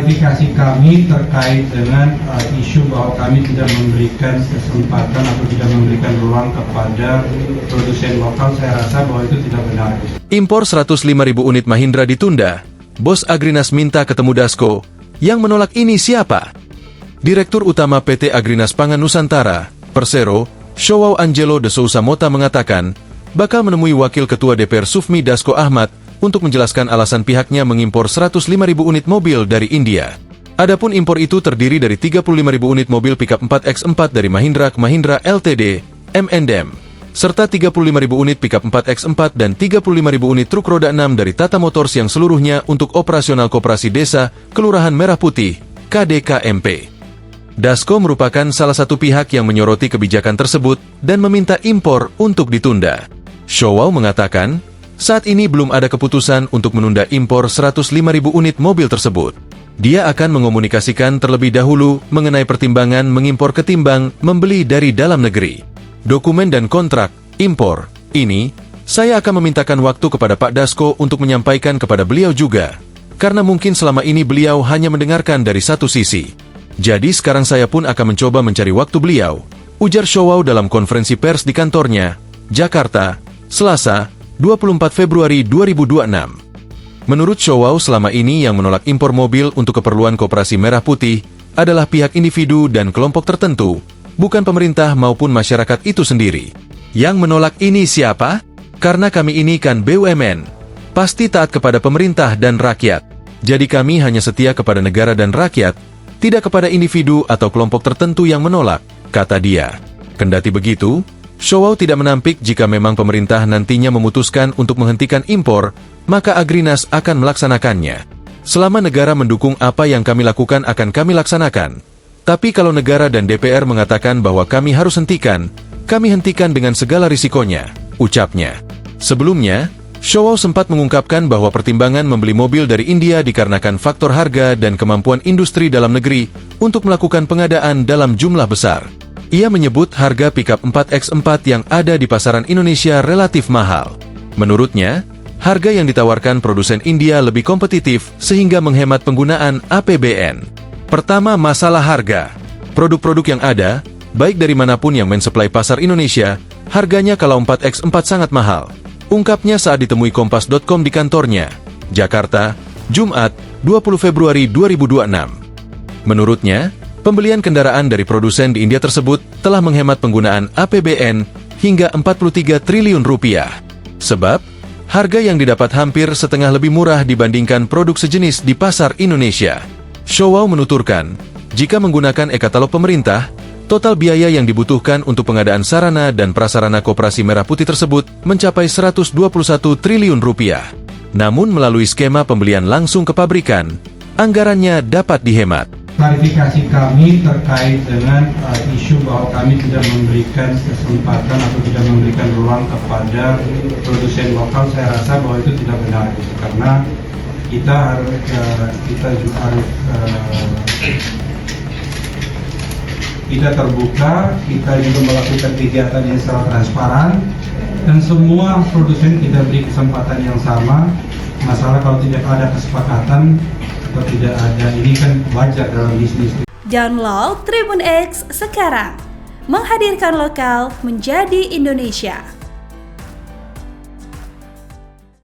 klarifikasi kami terkait dengan isu bahwa kami tidak memberikan kesempatan atau tidak memberikan ruang kepada produsen lokal, saya rasa bahwa itu tidak benar. Impor 105.000 unit Mahindra ditunda. Bos Agrinas minta ketemu Dasko. Yang menolak ini siapa? Direktur Utama PT Agrinas Pangan Nusantara, Persero, Showau Angelo de Sousa Mota mengatakan, bakal menemui Wakil Ketua DPR Sufmi Dasko Ahmad untuk menjelaskan alasan pihaknya mengimpor 105.000 unit mobil dari India. Adapun impor itu terdiri dari 35.000 unit mobil pickup 4X4 dari Mahindra ke Mahindra Ltd, M&M, serta 35.000 unit pickup 4X4 dan 35.000 unit truk roda 6 dari Tata Motors yang seluruhnya untuk operasional Koperasi Desa Kelurahan Merah Putih, KDKMP. Dasko merupakan salah satu pihak yang menyoroti kebijakan tersebut dan meminta impor untuk ditunda. Showau mengatakan, saat ini belum ada keputusan untuk menunda impor 105.000 unit mobil tersebut. Dia akan mengomunikasikan terlebih dahulu mengenai pertimbangan mengimpor ketimbang membeli dari dalam negeri. Dokumen dan kontrak impor ini, saya akan memintakan waktu kepada Pak Dasko untuk menyampaikan kepada beliau juga. Karena mungkin selama ini beliau hanya mendengarkan dari satu sisi. Jadi sekarang saya pun akan mencoba mencari waktu beliau, ujar Showau dalam konferensi pers di kantornya, Jakarta, Selasa, 24 Februari 2026. Menurut Showau, selama ini yang menolak impor mobil untuk keperluan Koperasi Merah Putih adalah pihak individu dan kelompok tertentu, bukan pemerintah maupun masyarakat itu sendiri. Yang menolak ini siapa? Karena kami ini kan BUMN, pasti taat kepada pemerintah dan rakyat. Jadi kami hanya setia kepada negara dan rakyat, tidak kepada individu atau kelompok tertentu yang menolak, kata dia. Kendati begitu, Showau tidak menampik jika memang pemerintah nantinya memutuskan untuk menghentikan impor, maka Agrinas akan melaksanakannya. Selama negara mendukung apa yang kami lakukan akan kami laksanakan. Tapi kalau negara dan DPR mengatakan bahwa kami harus hentikan, kami hentikan dengan segala risikonya, ucapnya. Sebelumnya, Showau sempat mengungkapkan bahwa pertimbangan membeli mobil dari India dikarenakan faktor harga dan kemampuan industri dalam negeri untuk melakukan pengadaan dalam jumlah besar. Ia menyebut harga pickup 4X4 yang ada di pasaran Indonesia relatif mahal. Menurutnya, harga yang ditawarkan produsen India lebih kompetitif sehingga menghemat penggunaan APBN. Pertama, masalah harga. Produk-produk yang ada, baik dari manapun yang mensuplai pasar Indonesia, harganya kalau 4X4 sangat mahal. Ungkapnya saat ditemui Kompas.com di kantornya, Jakarta, Jumat, 20 Februari 2026. Menurutnya, pembelian kendaraan dari produsen di India tersebut telah menghemat penggunaan APBN hingga 43 triliun rupiah. Sebab, harga yang didapat hampir setengah lebih murah dibandingkan produk sejenis di pasar Indonesia. Showau menuturkan, jika menggunakan e-katalog pemerintah, total biaya yang dibutuhkan untuk pengadaan sarana dan prasarana Koperasi Merah Putih tersebut mencapai 121 triliun rupiah. Namun melalui skema pembelian langsung ke pabrikan, anggarannya dapat dihemat. Klarifikasi kami terkait dengan isu bahwa kami tidak memberikan kesempatan atau tidak memberikan ruang kepada produsen lokal, saya rasa bahwa itu tidak benar, karena kita juga harus kita terbuka, kita juga melakukan kegiatan yang secara transparan, dan semua produsen kita beri kesempatan yang sama. Masalah kalau tidak ada kesepakatan atau tidak ada, ini kan wajar dalam bisnis. Download Tribun X sekarang, menghadirkan lokal menjadi Indonesia.